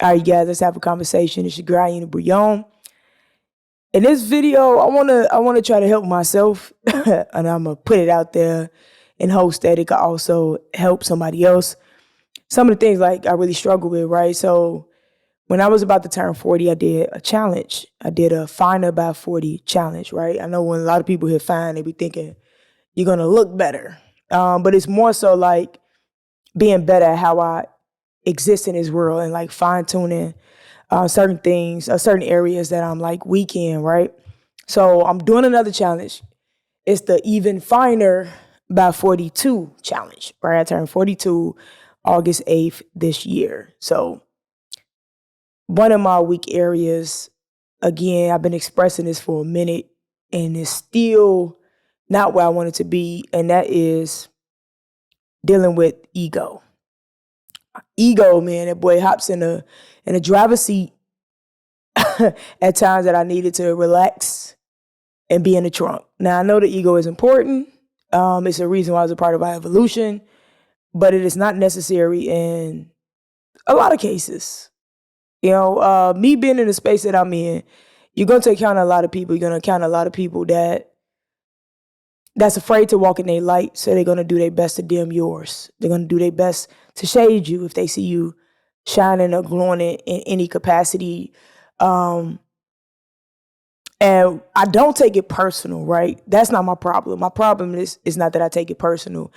All right, guys, let's have a conversation. It's your girl, Aina Brei'Yon. In this video, I wanna try to help myself, and I'm gonna put it out there in hopes that it could also help somebody else. Some of the things like I really struggle with, right? So when I was about to turn 40, I did a challenge. I did a Finer by 40 challenge, right? I know when a lot of people hit fine, they be thinking you're gonna look better, but it's more so like being better at how I exist in this world and like fine tuning certain things, certain areas that I'm like weak in, right? So I'm doing another challenge. It's the Even Finer by 42 challenge, right? I turned 42 August 8th this year. So one of my weak areas, again, I've been expressing this for a minute and it's still not where I want it to be, and that is dealing with ego. Ego, man, that boy hops in a driver's seat at times that I needed to relax and be in the trunk. Now, I know the ego is important. It's a reason why it's a part of our evolution, but it is not necessary in a lot of cases. You know, me being in the space that I'm in, you're going to encounter a lot of people. You're going to encounter a lot of people that's afraid to walk in their light, so they're going to do their best to dim yours. They're going to do their best to shade you if they see you shining or glowing in any capacity. And I don't take it personal, right? That's not my problem. My problem is not that I take it personal.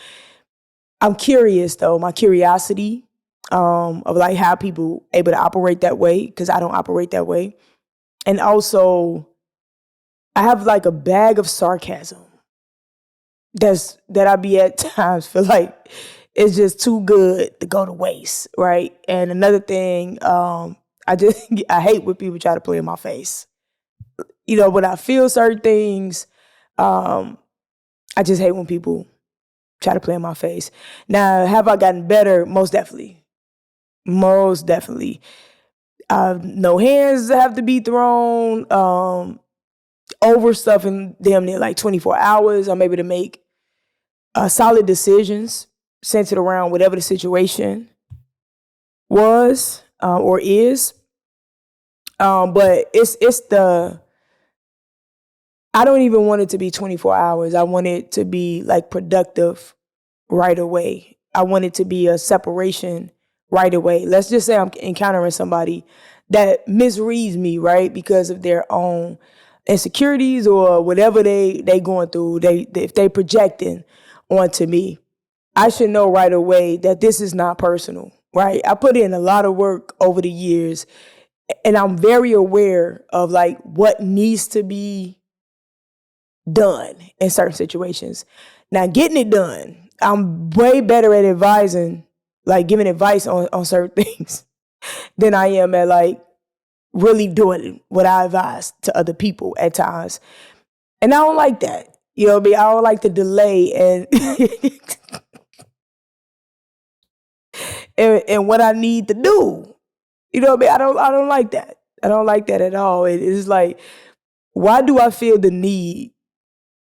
I'm curious, though. My curiosity of like how people able to operate that way, because I don't operate that way. And also, I have like a bag of sarcasm that I be at times feel like it's just too good to go to waste, right? And another thing, I hate when people try to play in my face. You know, when I feel certain things, I just hate when people try to play in my face. Now, have I gotten better? Most definitely. Most definitely. No hands have to be thrown. Over stuff in damn near like 24 hours. I'm able to make solid decisions centered around whatever the situation was or is. But I don't even want it to be 24 hours. I want it to be like productive right away. I want it to be a separation right away. Let's just say I'm encountering somebody that misreads me, right? Because of their own insecurities or whatever they going through, if they projecting onto me. I should know right away that this is not personal, right? I put in a lot of work over the years and I'm very aware of like what needs to be done in certain situations. Now, getting it done, I'm way better at advising, like giving advice on certain things than I am at like really doing what I advise to other people at times. And I don't like that. You know what I mean? I don't like the delay and and what I need to do. You know what I mean? I don't like that. I don't like that at all. It's like, why do I feel the need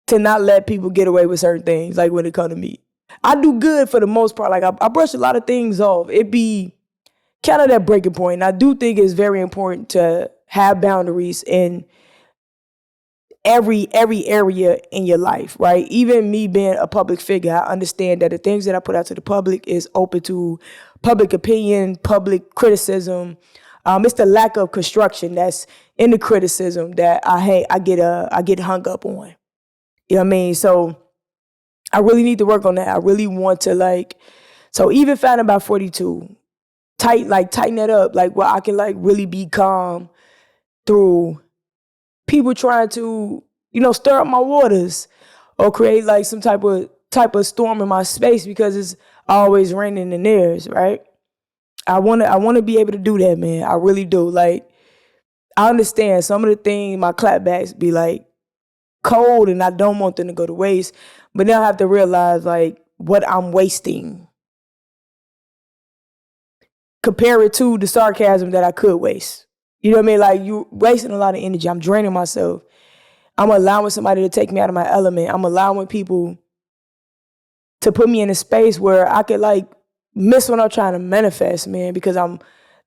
to not let people get away with certain things, like when it comes to me? I do good for the most part. Like I brush a lot of things off. It be kind of that breaking point. And I do think it's very important to have boundaries in every area in your life, right? Even me being a public figure, I understand that the things that I put out to the public is open to public opinion, public criticism. It's the lack of construction that's in the criticism that I get hung up on. You know what I mean? So I really need to work on that. I really want to so even finding about 42, tighten that up, like where I can like really be calm through people trying to, stir up my waters or create like some type of storm in my space because it's always raining in theirs, right? I wanna be able to do that, man. I really do. Like, I understand some of the things, my clapbacks be like cold and I don't want them to go to waste, but then I have to realize like what I'm wasting. Compare it to the sarcasm that I could waste. You know what I mean? Like, you wasting a lot of energy. I'm draining myself. I'm allowing somebody to take me out of my element. I'm allowing people to put me in a space where I could like miss what I'm trying to manifest, man, because I'm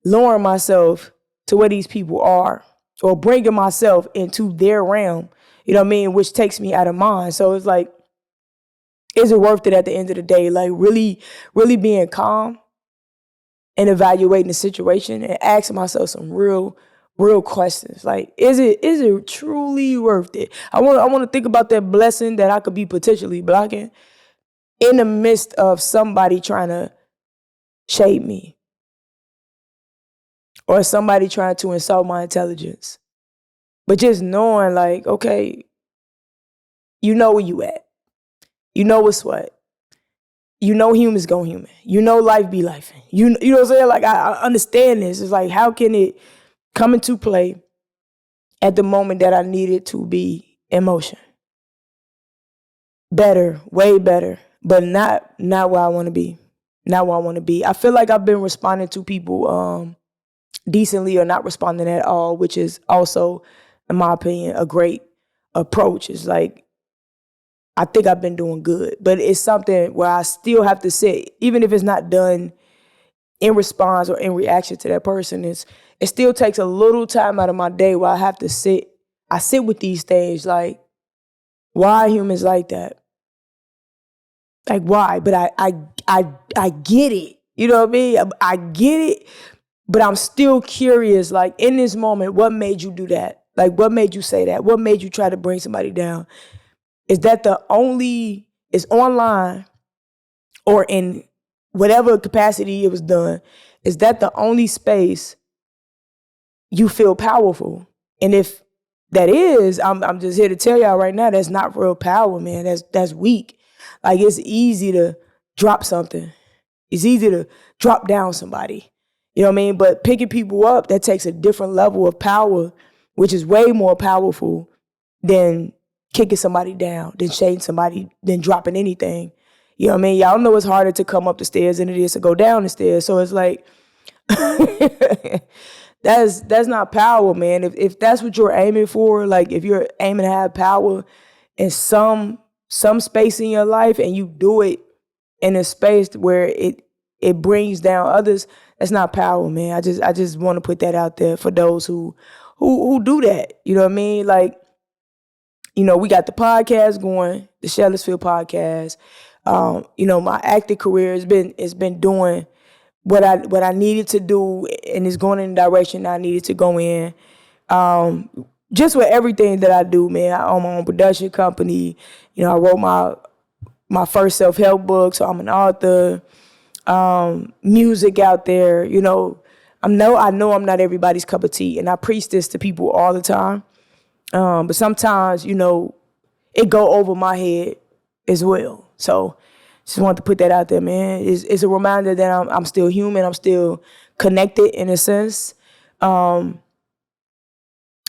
lowering myself to where these people are, or bringing myself into their realm, you know what I mean, which takes me out of mine. So it's like, is it worth it at the end of the day? Like really, really being calm and evaluating the situation and asking myself some real questions. Like, is it truly worth it? I want to think about that blessing that I could be potentially blocking in the midst of somebody trying to shade me, or somebody trying to insult my intelligence. But just knowing, like, okay, you know where you at. You know what's what. You know humans go human. You know life be life. You know what I'm saying? Like, I understand this. It's like, how can it come into play at the moment that I need it to be in motion? Better, way better, but not where I want to be. Not where I want to be. I feel like I've been responding to people decently or not responding at all, which is also, in my opinion, a great approach. It's like, I think I've been doing good, but it's something where I still have to sit, even if it's not done in response or in reaction to that person. It still takes a little time out of my day where I have to sit. I sit with these things, like, why are humans like that? Like, why? But I get it. You know what I mean? I get it, but I'm still curious, like, in this moment, what made you do that? Like, what made you say that? What made you try to bring somebody down? Is that it's online or in whatever capacity it was done, is that the only space you feel powerful? And if that is, I'm just here to tell y'all right now, that's not real power, man. That's weak. Like, it's easy to drop something. It's easy to drop down somebody. You know what I mean? But picking people up, that takes a different level of power, which is way more powerful than kicking somebody down, than shading somebody, than dropping anything. You know what I mean? Y'all know it's harder to come up the stairs than it is to go down the stairs. So it's like, that's not power, man. If that's what you're aiming for, like, if you're aiming to have power in some space in your life, and you do it in a space where it brings down others, that's not power, man. I just want to put that out there for those who do that. You know what I mean? Like, you know, we got the podcast going, the Shellersfield podcast. You know, my acting career has been doing what I needed to do, and it's going in the direction I needed to go in. Just with everything that I do, man. I own my own production company. You know, I wrote my first self-help book, so I'm an author. Music out there, you know. I know I'm not everybody's cup of tea, and I preach this to people all the time. But sometimes, you know, it go over my head as well. So just wanted to put that out there, man. It's a reminder that I'm still human. I'm still connected in a sense. And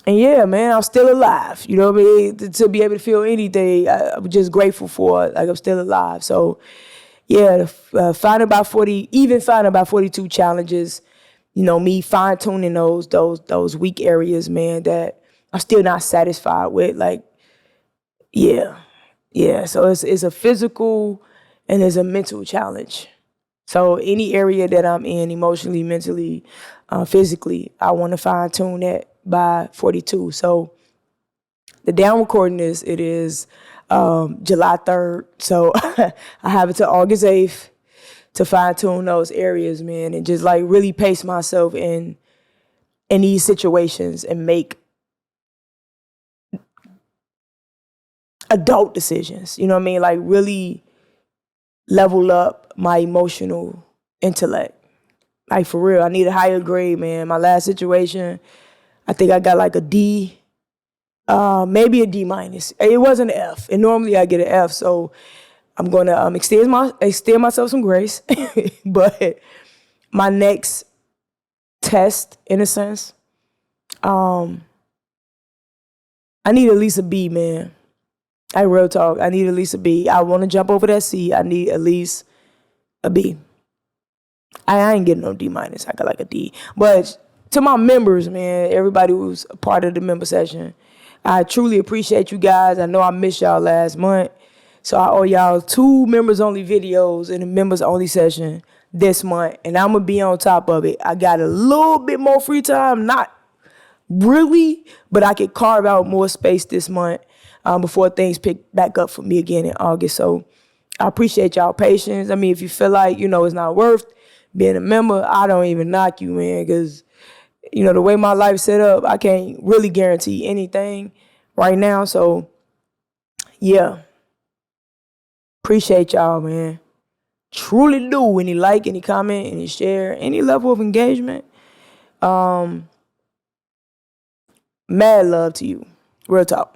yeah, man, I'm still alive. You know what I mean? To be able to feel anything, I'm just grateful for it. Like, I'm still alive. So yeah, finding about 42 challenges, you know, me fine-tuning those weak areas, man, that I'm still not satisfied with. Like, yeah. So it's a physical and it's a mental challenge. So any area that I'm in, emotionally, mentally, physically, I want to fine-tune that by 42. So the down recording it is July 3rd. So I have it till August 8th to fine-tune those areas, man, and just, like, really pace myself in these situations and make adult decisions. You know what I mean? Like, really level up my emotional intellect. Like, for real, I need a higher grade, man. My last situation, I think I got like a D, maybe a D minus. It wasn't an F, and normally I get an F, so I'm gonna extend myself some grace. But my next test, in a sense, I need at least a B, man. Like, real talk, I need at least a B. I want to jump over that C. I need at least a B. I ain't getting no D minus. I got like a D. But to my members, man, everybody who's a part of the member session, I truly appreciate you guys. I know I missed y'all last month. So I owe y'all 2 members only videos in a members only session this month, and I'm gonna be on top of it. I got a little bit more free time, not really, but I could carve out more space this month before things pick back up for me again in August. So I appreciate y'all patience. I mean, if you feel like, it's not worth being a member, I don't even knock you, man, because, the way my life's set up, I can't really guarantee anything right now. So, yeah, appreciate y'all, man. Truly do. Any like, any comment, any share, any level of engagement. Mad love to you. Real talk.